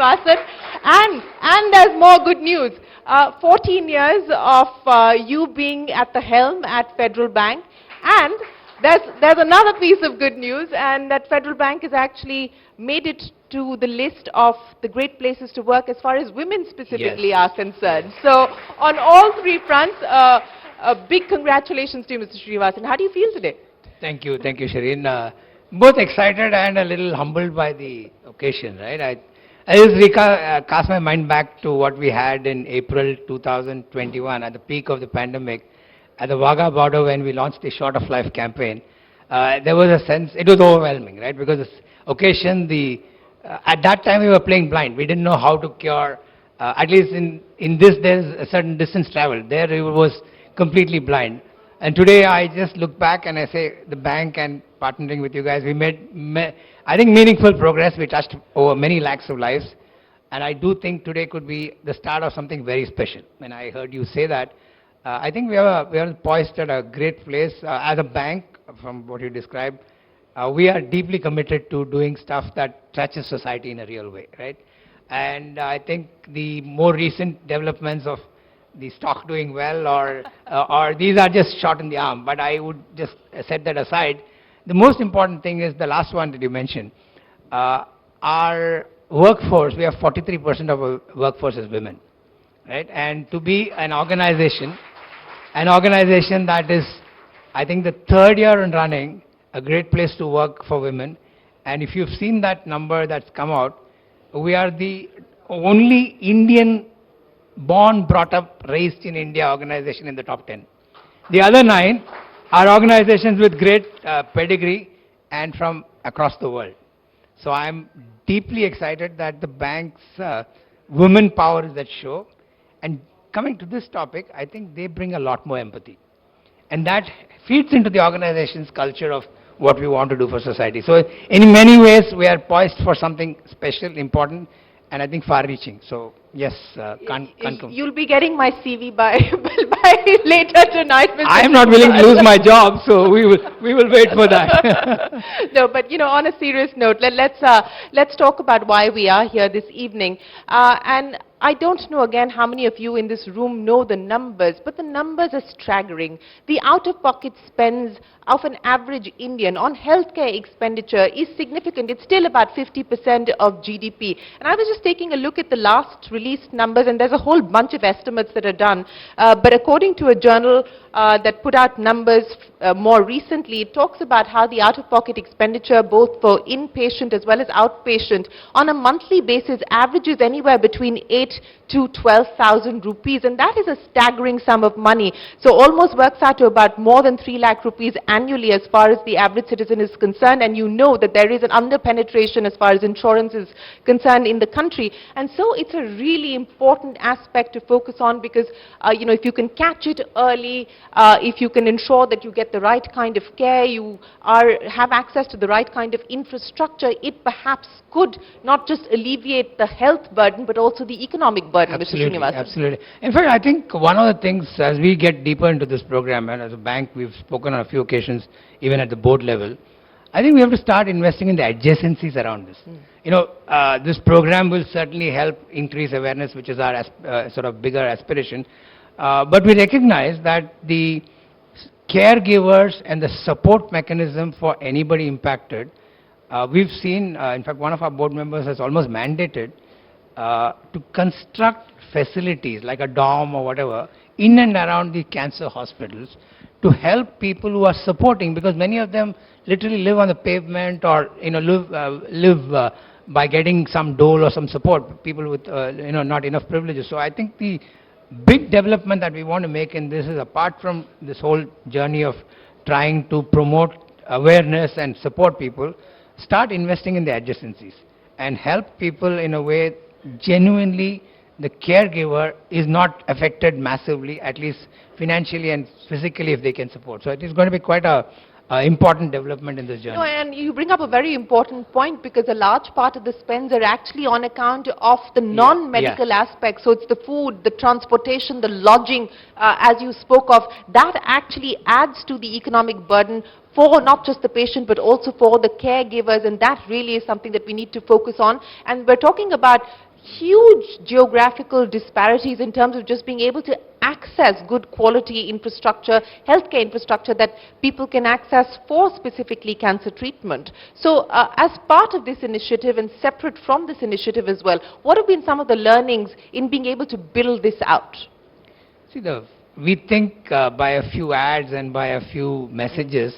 Srinivasan. And there's more good news. 14 years of you being at the helm at Federal Bank. And there's another piece of good news, and that Federal Bank has actually made it to the list of the great places to work as far as women specifically are concerned. So on all three fronts, a big congratulations to you, Mr. Srinivasan. How do you feel today? Thank you, Shireen. Both excited and a little humbled by the occasion, right? I just cast my mind back to what we had in April 2021 at the peak of the pandemic at the Wagah border when we launched the Short of Life campaign. There was a sense, it was overwhelming, right? Because this occasion, at that time we were playing blind. We didn't know how to cure, at least in this there's a certain distance traveled. There it was completely blind. And today I just look back and I say the bank and partnering with you guys, we made, I think, meaningful progress. We touched over many lakhs of lives. And I do think today could be the start of something very special. When I heard you say that, I think we are poised at a great place. As a bank, from what you described, we are deeply committed to doing stuff that touches society in a real way, right? And I think the more recent developments of the stock doing well or these are just shot in the arm, but I would just set that aside. The most important thing is the last one that you mentioned. Our workforce, we have 43% of our workforce is women, right? And to be an organization that is, I think, the third year in running, a great place to work for women. And if you've seen that number that's come out, we are the only Indian born, brought up, raised in India organization in the top 10. The other 9 are organizations with great pedigree and from across the world. So I'm deeply excited that the bank's women power is at show. And coming to this topic, I think they bring a lot more empathy. And that feeds into the organization's culture of what we want to do for society. So in many ways, we are poised for something special, important, and I think far-reaching. So yes, can't You'll be getting my CV by later tonight, Mr. I am not willing to lose my job, so we will wait for that. No, but on a serious note, let's talk about why we are here this evening. And I don't know again how many of you in this room know the numbers, but the numbers are staggering. The out-of-pocket spends of an average Indian on healthcare expenditure is significant. It's still about 50% of GDP. And I was just taking a look at the last released numbers, and there's a whole bunch of estimates that are done. But according to a journal that put out numbers more recently, it talks about how the out-of-pocket expenditure, both for inpatient as well as outpatient, on a monthly basis averages anywhere between 8 to 12,000 rupees, and that is a staggering sum of money. So almost works out to about more than 3 lakh rupees annually as far as the average citizen is concerned. And you know that there is an under-penetration as far as insurance is concerned in the country. And so it's a really important aspect to focus on because, if you can catch it early, if you can ensure that you get the right kind of care, you have access to the right kind of infrastructure, it perhaps could not just alleviate the health burden, but also the economic burden, Mr. Srinivasan. Absolutely. In fact, I think one of the things as we get deeper into this program, and as a bank we've spoken on a few occasions, even at the board level, I think we have to start investing in the adjacencies around this. This program will certainly help increase awareness, which is our sort of bigger aspiration. But we recognize that the caregivers and the support mechanism for anybody impacted, we've seen, in fact, one of our board members has almost mandated to construct facilities like a dorm or whatever in and around the cancer hospitals to help people who are supporting, because many of them literally live on the pavement or live by getting some dole or some support, people with not enough privileges. So I think the big development that we want to make in this is, apart from this whole journey of trying to promote awareness and support people, start investing in the adjacencies and help people in a way genuinely the caregiver is not affected massively, at least financially and physically, if they can support. So it is going to be quite a important development in this journey. No, and you bring up a very important point, because a large part of the spends are actually on account of the non-medical aspects. So it's the food, the transportation, the lodging, as you spoke of, that actually adds to the economic burden for not just the patient but also for the caregivers, and that really is something that we need to focus on. And we're talking about huge geographical disparities in terms of just being able to access good quality infrastructure, healthcare infrastructure that people can access for specifically cancer treatment. So as part of this initiative and separate from this initiative as well, what have been some of the learnings in being able to build this out? See, we think by a few ads and by a few messages,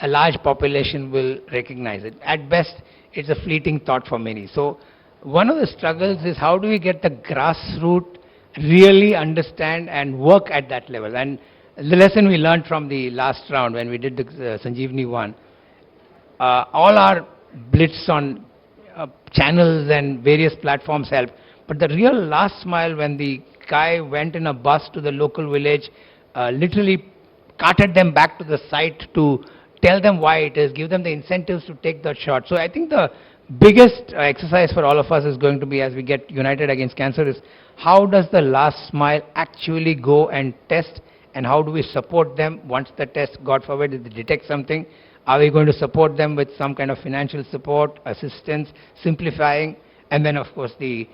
a large population will recognize it. At best, it's a fleeting thought for many. So one of the struggles is how do we get the grassroots really understand and work at that level. And the lesson we learned from the last round when we did the Sanjeevani one, all our blitz on channels and various platforms helped. But the real last mile when the guy went in a bus to the local village, literally carted them back to the site to tell them why it is, give them the incentives to take that shot. So I think the biggest exercise for all of us is going to be as we get united against cancer is how does the last mile actually go and test, and how do we support them once the test, God forbid, if they detect something, are we going to support them with some kind of financial support, assistance, simplifying, and then of course the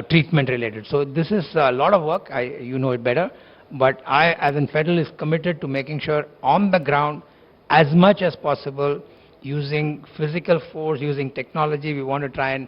treatment related. So this is a lot of work, you know it better, but I as in federal is committed to making sure on the ground as much as possible using physical force, using technology, we want to try and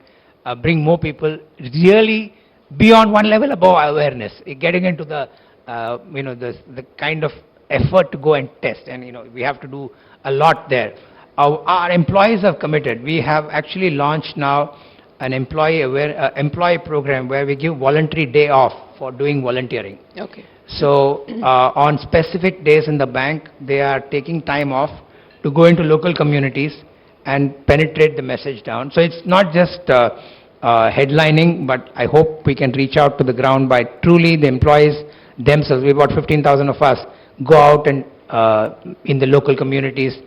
bring more people really beyond one level above awareness, getting into the, the kind of effort to go and test. And, we have to do a lot there. Our employees have committed. We have actually launched now an employee program where we give voluntary day off for doing volunteering. Okay. So on specific days in the bank, they are taking time off to go into local communities and penetrate the message down. So it's not just headlining, but I hope we can reach out to the ground by truly the employees themselves. We about 15,000 of us go out and in the local communities,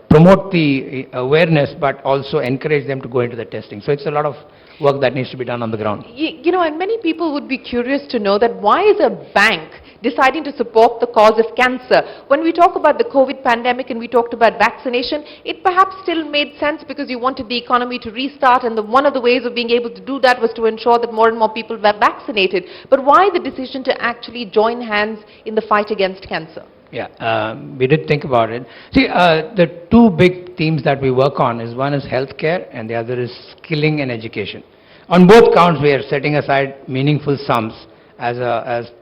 promote the awareness, but also encourage them to go into the testing. So it's a lot of work that needs to be done on the ground. And many people would be curious to know that why is a bank deciding to support the cause of cancer? When we talk about the COVID pandemic and we talked about vaccination, it perhaps still made sense because you wanted the economy to restart, and one of the ways of being able to do that was to ensure that more and more people were vaccinated. But why the decision to actually join hands in the fight against cancer? Yeah, we did think about it. See, the two big themes that we work on is one is healthcare and the other is skilling and education. On both counts, we are setting aside meaningful sums as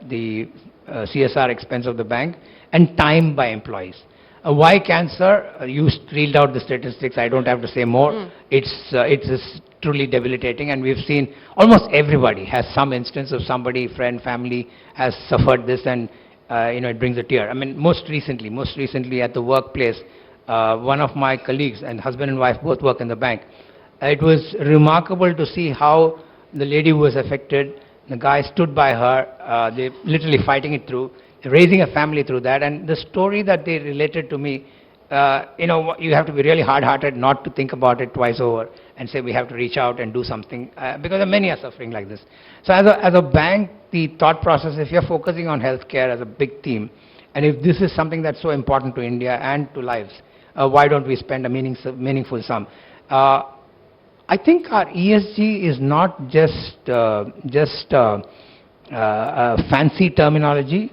the CSR expense of the bank and time by employees. Why cancer? You reeled out the statistics. I don't have to say more. It's truly debilitating, and we've seen almost everybody has some instance of somebody, friend, family has suffered this, and it brings a tear. I mean, most recently at the workplace, one of my colleagues, and husband and wife both work in the bank, it was remarkable to see how the lady who was affected, the guy stood by her, they literally fighting it through, raising a family through that, and the story that they related to me, you have to be really hard-hearted not to think about it twice over and say we have to reach out and do something, because many are suffering like this. So as a bank, the thought process, if you're focusing on healthcare as a big theme, and if this is something that's so important to India and to lives, why don't we spend a meaningful sum? I think our ESG is not just fancy terminology.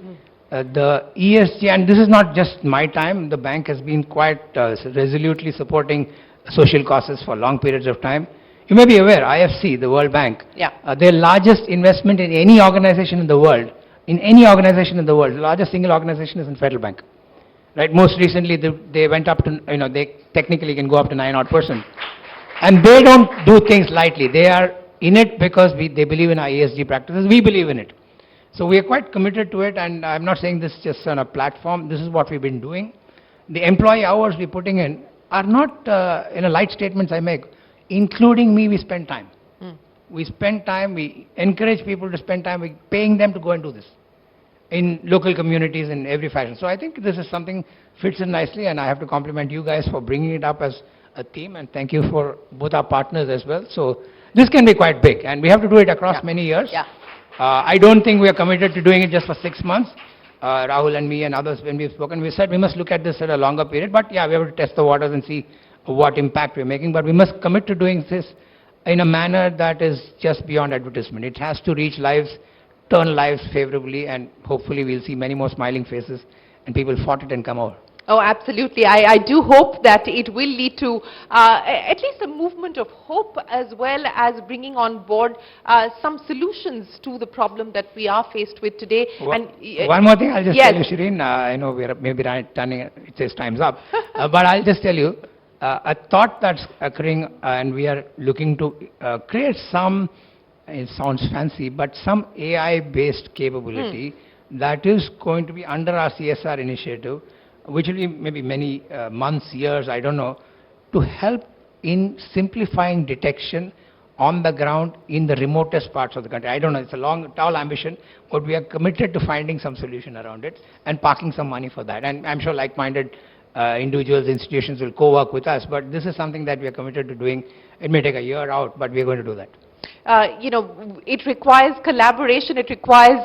The ESG, and this is not just my time, the bank has been quite resolutely supporting social causes for long periods of time. You may be aware, IFC, the World Bank, their largest investment in any organization in the world, the largest single organization is in Federal Bank. Right? Most recently, they went up to, they technically can go up to 9%. And they don't do things lightly. They are in it because they believe in our ESG practices. We believe in it. So we are quite committed to it, and I'm not saying this just on a platform. This is what we've been doing. The employee hours we're putting in are not light statements I make. Including me, we spend time. We spend time, we encourage people to spend time, we're paying them to go and do this in local communities in every fashion. So I think this is something fits in nicely, and I have to compliment you guys for bringing it up as a theme, and thank you for both our partners as well. So this can be quite big, and we have to do it across many years. I don't think we are committed to doing it just for 6 months. Rahul and me and others, when we've spoken, we said we must look at this at a longer period, but we have to test the waters and see what impact we're making, but we must commit to doing this in a manner that is just beyond advertisement. It has to reach lives, turn lives favorably, and hopefully we'll see many more smiling faces and people fought it and come over. Oh, absolutely. I do hope that it will lead to at least a movement of hope, as well as bringing on board some solutions to the problem that we are faced with today. One more thing I'll just yes. tell you, Shireen. I know we're maybe turning, it says time's up. But I'll just tell you, a thought that's occurring, and we are looking to create some, it sounds fancy, but some AI-based capability that is going to be under our CSR initiative, which will be maybe many months, years, I don't know, to help in simplifying detection on the ground in the remotest parts of the country. I don't know, it's a long, tall ambition, but we are committed to finding some solution around it and parking some money for that. And I'm sure like-minded individuals, institutions will co-work with us, but this is something that we are committed to doing. It may take a year out, but we are going to do that. It requires collaboration, it requires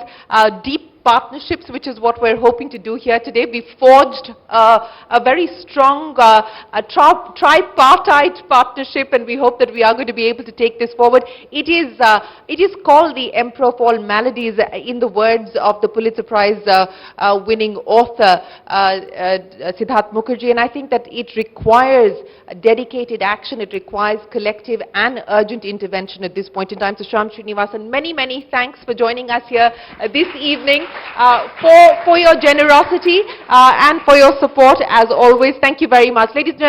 deep partnerships, which is what we're hoping to do here today. We forged a very strong tripartite partnership, and we hope that we are going to be able to take this forward. It is called the Emperor of All Maladies, in the words of the Pulitzer Prize winning author Siddharth Mukherjee, and I think that it requires dedicated action, it requires collective and urgent intervention at this point in time. So Shyam Srinivasan, many thanks for joining us here this evening, for your generosity and for your support as always. Thank you very much. Ladies and gentlemen,